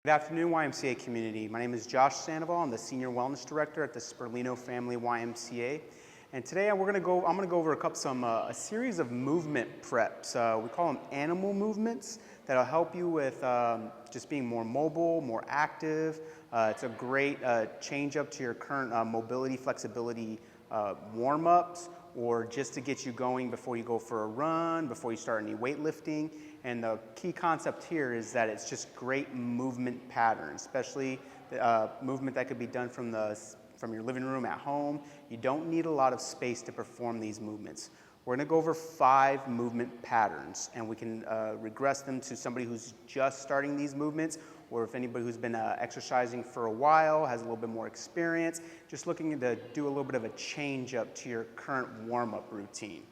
Good afternoon, YMCA community. My name is Josh Sandoval. I'm the Senior Wellness Director at the Spurlino Family YMCA. And today I'm going to go over a series of movement preps. We call them animal movements that'll help you with just being more mobile, more active. It's a great change up to your current mobility, flexibility warm-ups, or just to get you going before you go for a run, before you start any weightlifting. And the key concept here is that it's just great movement patterns, especially movement that could be done from your living room at home. You don't need a lot of space to perform these movements. We're going to go over 5 movement patterns, and we can regress them to somebody who's just starting these movements, or if anybody who's been exercising for a while, has a little bit more experience, just looking to do a little bit of a change up to your current warm-up routine.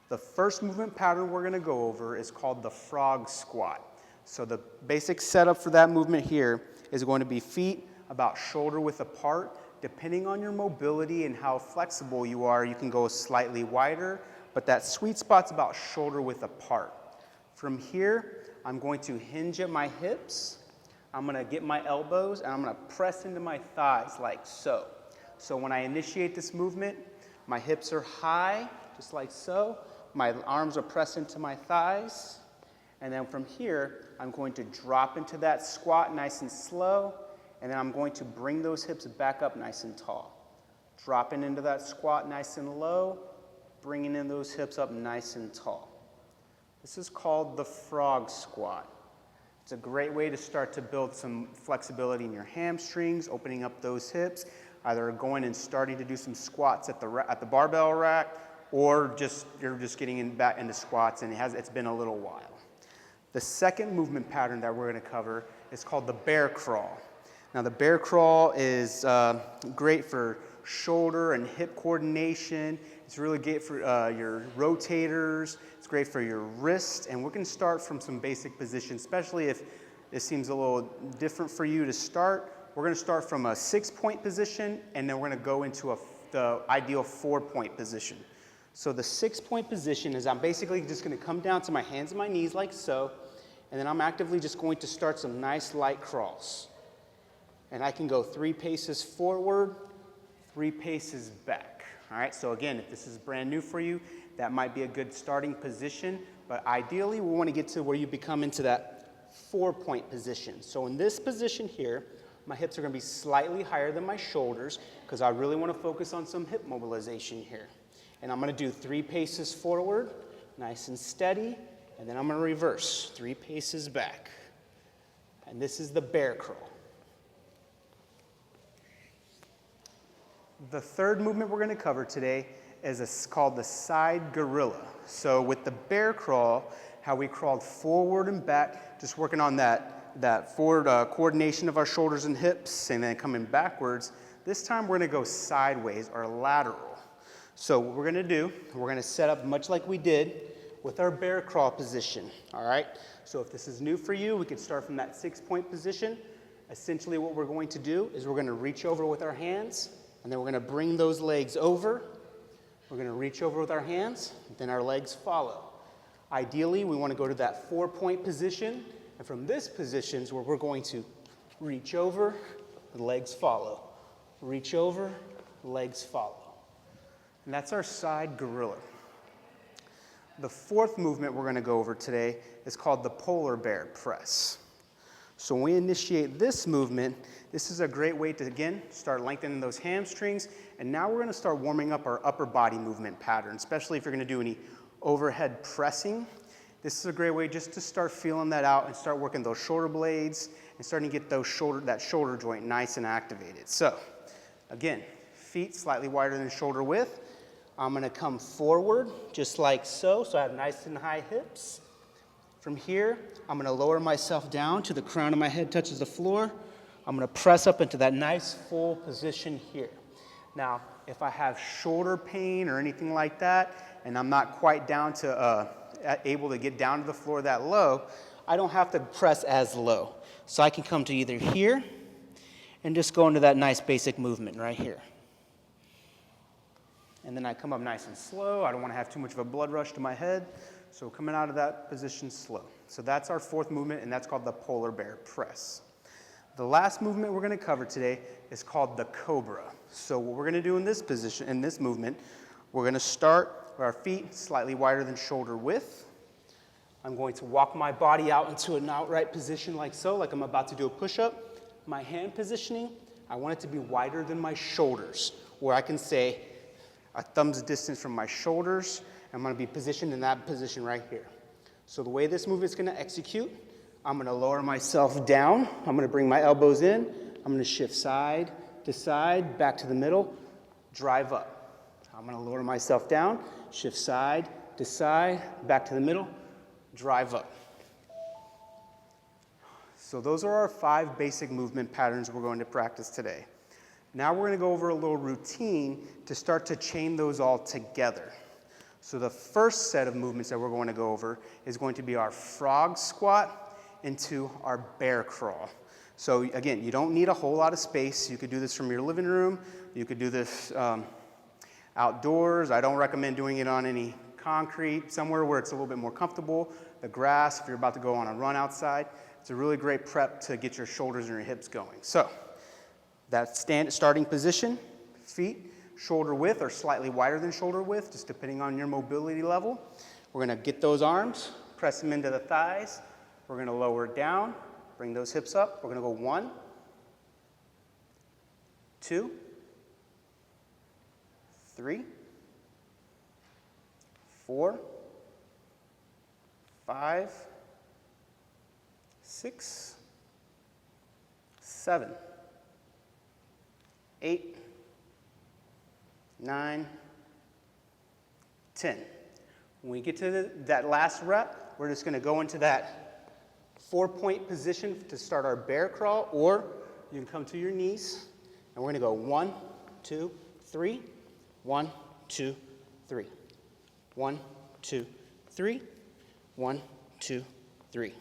The first movement pattern we're going to go over is called the frog squat. So the basic setup for that movement here is going to be feet about shoulder width apart. Depending on your mobility and how flexible you are, you can go slightly wider, but that sweet spot's about shoulder width apart. From here, I'm going to hinge at my hips. I'm going to get my elbows and I'm going to press into my thighs like so. So when I initiate this movement, my hips are high, just like so. My arms are pressed into my thighs. And then from here, I'm going to drop into that squat nice and slow. And then I'm going to bring those hips back up nice and tall. Dropping into that squat nice and low, bringing in those hips up nice and tall. This is called the frog squat. It's a great way to start to build some flexibility in your hamstrings, opening up those hips, either going and starting to do some squats at the barbell rack, or you're just getting back into squats and it's been a little while. The second movement pattern that we're going to cover is called the bear crawl. Now the bear crawl is great for shoulder and hip coordination. It's really great for your rotators. It's great for your wrist. And we're going to start from some basic positions, especially if it seems a little different for you to start. We're going to start from a 6-point position, and then we're going to go into the ideal 4-point position. So the 6-point position is I'm basically just going to come down to my hands and my knees like so, and then I'm actively just going to start some nice light crawls. And I can go 3 paces forward, 3 paces back. All right, so again, if this is brand new for you, that might be a good starting position, but ideally we want to get to where you become into that 4-point position. So in this position here, my hips are going to be slightly higher than my shoulders because I really want to focus on some hip mobilization here. And I'm going to do 3 paces forward, nice and steady, and then I'm going to reverse 3 paces back. And this is the bear crawl. The third movement we're going to cover today is called the side gorilla. So with the bear crawl, how we crawled forward and back, just working on that forward coordination of our shoulders and hips, and then coming backwards. This time we're going to go sideways or lateral. So what we're going to do, we're going to set up much like we did with our bear crawl position, all right? So if this is new for you, we could start from that 6-point position. Essentially what we're going to do is we're going to reach over with our hands, and then we're going to bring those legs over. We're going to reach over with our hands, then our legs follow. Ideally, we want to go to that 4-point position, and from this position is where we're going to reach over, the legs follow. Reach over, legs follow. And that's our side gorilla. The 4th movement we're going to go over today is called the polar bear press. So when we initiate this movement, this is a great way to, again, start lengthening those hamstrings. And now we're going to start warming up our upper body movement pattern, especially if you're going to do any overhead pressing. This is a great way just to start feeling that out and start working those shoulder blades and starting to get that shoulder joint nice and activated. So again, feet slightly wider than shoulder width. I'm going to come forward just like so I have nice and high hips. From here, I'm going to lower myself down to the crown of my head touches the floor. I'm going to press up into that nice full position here. Now, if I have shoulder pain or anything like that, and I'm not quite down to able to get down to the floor that low, I don't have to press as low. So I can come to either here and just go into that nice basic movement right here. And then I come up nice and slow. I don't want to have too much of a blood rush to my head. So coming out of that position slow. So that's our 4th movement, and that's called the polar bear press. The last movement we're going to cover today is called the Cobra. So what we're going to do in this position, in this movement, we're going to start with our feet slightly wider than shoulder width. I'm going to walk my body out into an outright position like so, like I'm about to do a push-up. My hand positioning, I want it to be wider than my shoulders, where I can say a thumb's distance from my shoulders. I'm going to be positioned in that position right here. So the way this move is going to execute, I'm going to lower myself down. I'm going to bring my elbows in. I'm going to shift side to side, back to the middle, drive up. I'm going to lower myself down, shift side to side, back to the middle, drive up. So those are our 5 basic movement patterns we're going to practice today. Now we're going to go over a little routine to start to chain those all together. So the first set of movements that we're going to go over is going to be our frog squat into our bear crawl. So again, you don't need a whole lot of space. You could do this from your living room. You could do this outdoors. I don't recommend doing it on any concrete, somewhere where it's a little bit more comfortable. The grass, if you're about to go on a run outside. It's a really great prep to get your shoulders and your hips going. So that starting position, feet shoulder width or slightly wider than shoulder width, just depending on your mobility level. We're going to get those arms, press them into the thighs. We're going to lower it down, bring those hips up. We're going to go 1, 2, 3, 4, 5, 6, 7, 8, 9, 10. When we get to that last rep, we're just going to go into that 4-point position to start our bear crawl, or you can come to your knees, and we're going to go 1, 2, 3, 1, 2, 3, 1, 2, 3, 1, 2, 3,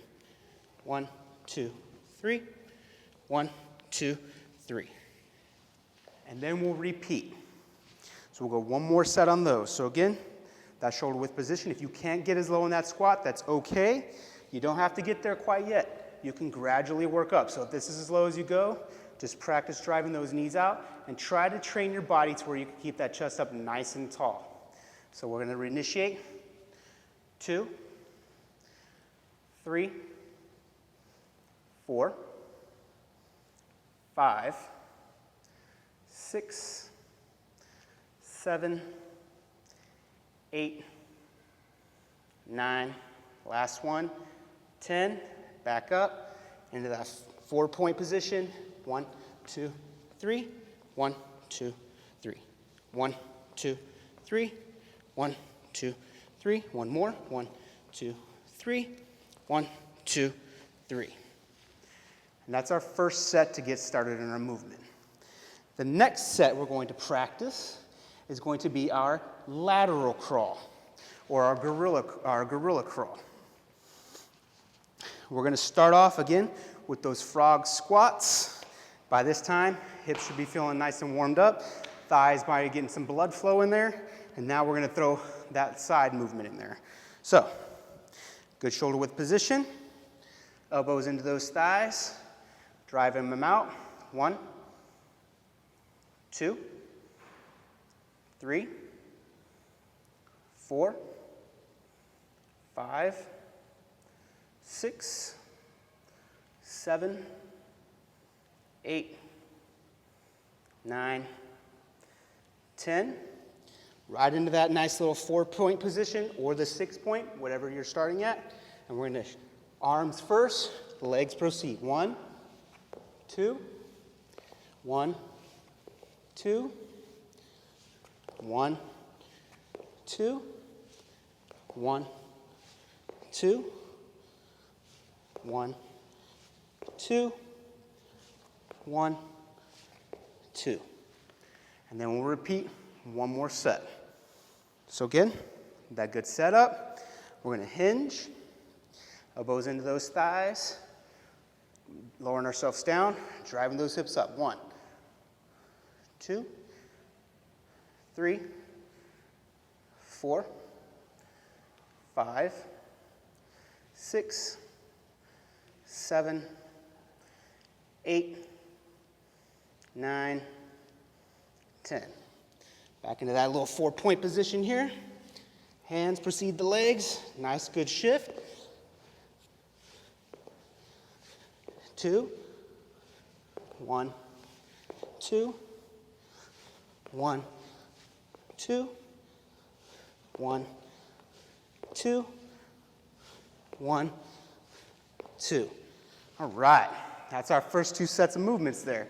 1, 2, 3, 1, 2, 3. And then we'll repeat. So we'll go one more set on those. So again, that shoulder width position. If you can't get as low in that squat, that's okay. You don't have to get there quite yet. You can gradually work up. So if this is as low as you go, just practice driving those knees out and try to train your body to where you can keep that chest up nice and tall. So we're going to reinitiate. 2, 3, 4, 5, 6, 7, 8, 9, last one, 10, back up into that 4-point position. 1, 2, 3, 1, 2, 3, 1, 2, 3, 1, 2, 3, one more, 1, 2, 3, 1, 2, 3. And that's our first set to get started in our movement. The next set we're going to practice is going to be our lateral crawl, or our gorilla crawl. We're going to start off again with those frog squats. By this time, hips should be feeling nice and warmed up. Thighs might be getting some blood flow in there. And now we're going to throw that side movement in there. So, good shoulder width position. Elbows into those thighs. Driving them out. 1, 2, 3, 4, 5, 6, 7, 8, 9, 10. Right into that nice little 4-point position or the 6-point, whatever you're starting at. And we're going to arms first, legs proceed. 1, 2, 1, 2, 1, 2, 1, 2, 1, 2, 1, 2. And then we'll repeat one more set. So again, that good setup. We're going to hinge, elbows into those thighs, lowering ourselves down, driving those hips up. 1, 2, 3, 4, 5, 6, 7, 8, 9, 10. Back into that little 4-point position here. Hands precede the legs. Nice, good shift. 2, 1, 2, 1, 2, 1, 2, 1, 2. All right, that's our first 2 sets of movements there.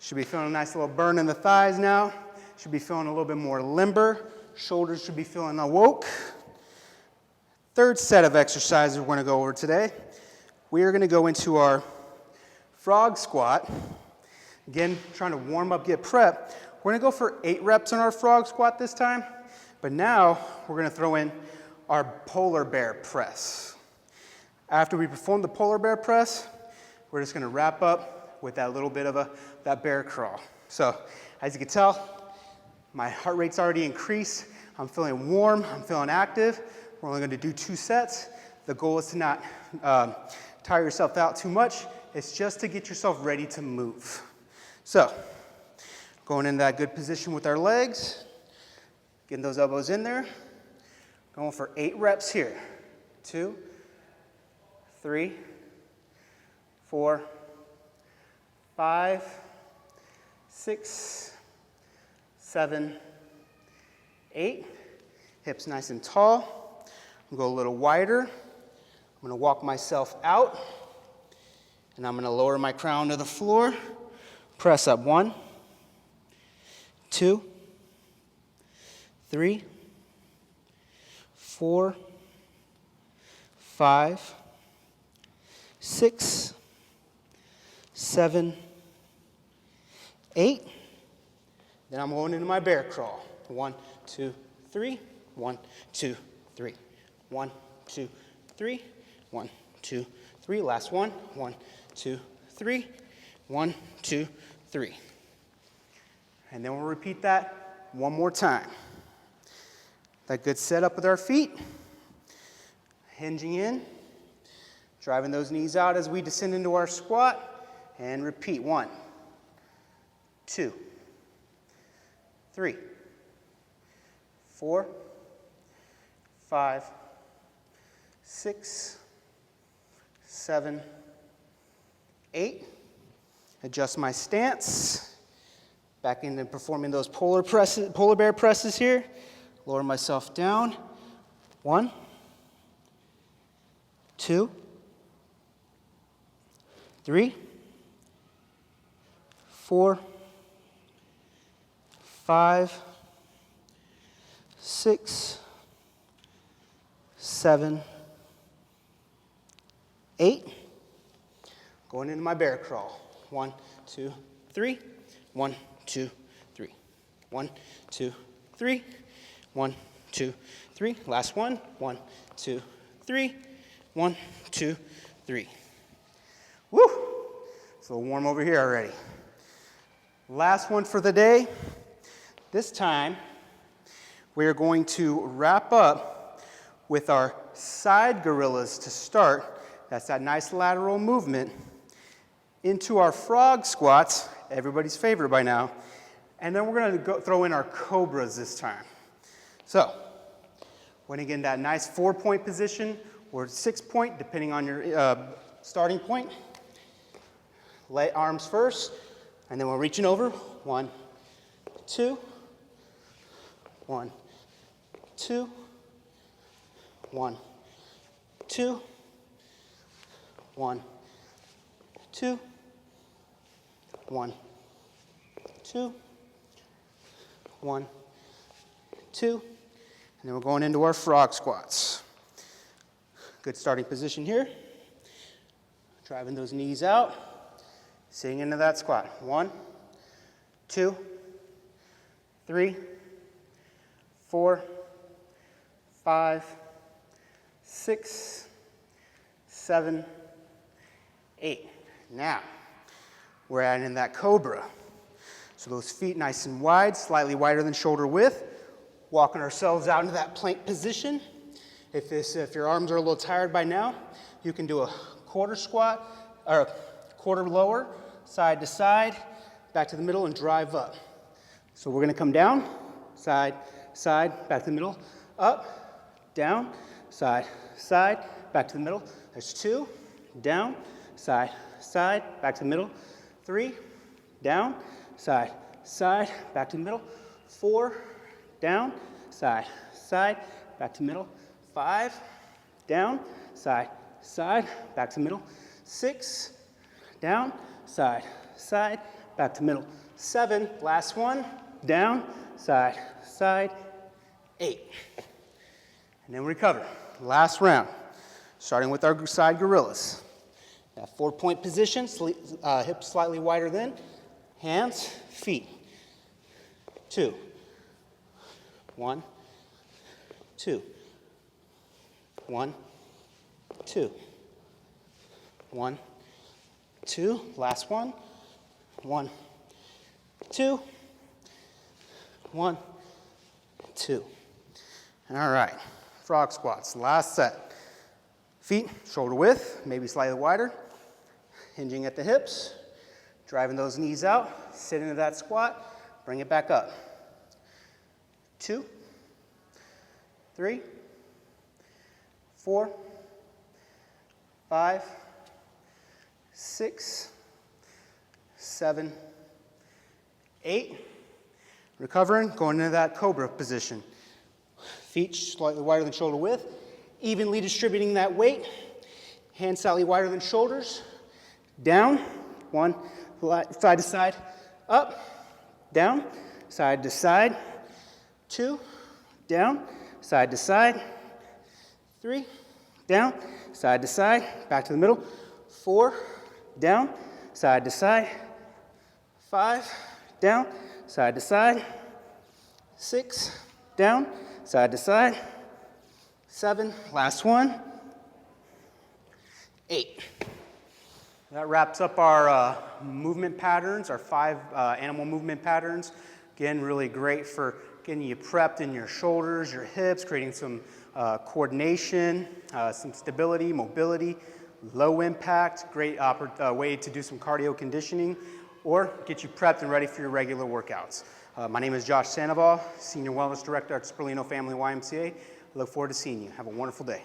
Should be feeling a nice little burn in the thighs now. Should be feeling a little bit more limber. Shoulders should be feeling awoke. Third set of exercises we're going to go over today. We are going to go into our frog squat. Again, trying to warm up, get prep. We're going to go for 8 reps on our frog squat this time. But now we're going to throw in our polar bear press. After we perform the polar bear press, we're just going to wrap up with that little bit of that bear crawl. So as you can tell, my heart rate's already increased. I'm feeling warm. I'm feeling active. We're only going to do 2 sets. The goal is to not tire yourself out too much. It's just to get yourself ready to move. So going into that good position with our legs, getting those elbows in there. Going for 8 reps here. 2, 3, 4, 5, 6, 7, 8. Hips nice and tall. I'm going to go a little wider. I'm going to walk myself out. And I'm going to lower my crown to the floor. Press up. 1, 2, 3, 4, 5, 6, 7, 8. Then I'm going into my bear crawl. 1, 2, 3. 1, 2, 3. 1, 2, 3. 1, 2, 3. Last one. 1, 2, 3. 1, 2, 3. And then we'll repeat that one more time. That good setup with our feet. Hinging in. Driving those knees out as we descend into our squat. And repeat. 1, 2, 3, 4, 5, 6, 7, 8. Adjust my stance. Back into performing those polar bear presses here. Lower myself down. 1, 2, 3, 4, 5, 6, 7, 8. Going into my bear crawl. 1, 2, 3. 1, 2, 3. 1, 2, 3. 1, 2, 3. Last one. 1, 2, 3. 1, 2, 3. Woo! It's a little warm over here already. Last one for the day. This time, we are going to wrap up with our side gorillas to start. That's that nice lateral movement into our frog squats, everybody's favorite by now. And then we're going to throw in our cobras this time. So, when you get in that nice 4-point position or 6-point, depending on your starting point. Lay arms first, and then we're reaching over. 1, 2, 1, 2, 1, 2, 1, 2, 1, 2, 1, 2, and then we're going into our frog squats. Good starting position here. Driving those knees out, sitting into that squat. 1, 2, 3, 4, 5, 6, 7, 8. Now, we're adding in that cobra. So those feet nice and wide, slightly wider than shoulder width. Walking ourselves out into that plank position. If your arms are a little tired by now, you can do a quarter quarter lower, side to side, back to the middle and drive up. So we're gonna come down, side, side, back to the middle, up, down, side, side, back to the middle. There's 2, down, side, side, back to the middle. 3, down, side, side, back to the middle. 4, down, side, side, back to middle. 5, down, side, side, back to middle. 6, down, side, side, back to middle. 7, last one, down, side, side. 8. And then we recover. Last round, starting with our side gorillas. That 4-point position, hips slightly wider than, hands, feet. 2, 1, 2, 1, 2, 1, 2, last one, 1, 2, 1, 2. All right, frog squats, last set. Feet shoulder width, maybe slightly wider, hinging at the hips, driving those knees out, sit into that squat, bring it back up. 2, 3, 4, 5, 6, 7, 8. Recovering, going into that Cobra position. Feet slightly wider than shoulder width, evenly distributing that weight. Hands slightly wider than shoulders. Down, 1, side to side, up, down, side to side. 2, down, side to side. 3, down, side to side, back to the middle. 4, down, side to side. 5, down, side to side. 6, down, side to side. 7, last one. 8. That wraps up our movement patterns, our 5 animal movement patterns. Again, really great for getting you prepped in your shoulders, your hips, creating some coordination, some stability, mobility, low impact, great way to do some cardio conditioning, or get you prepped and ready for your regular workouts. My name is Josh Sandoval, Senior Wellness Director at Spurlino Family YMCA. I look forward to seeing you. Have a wonderful day.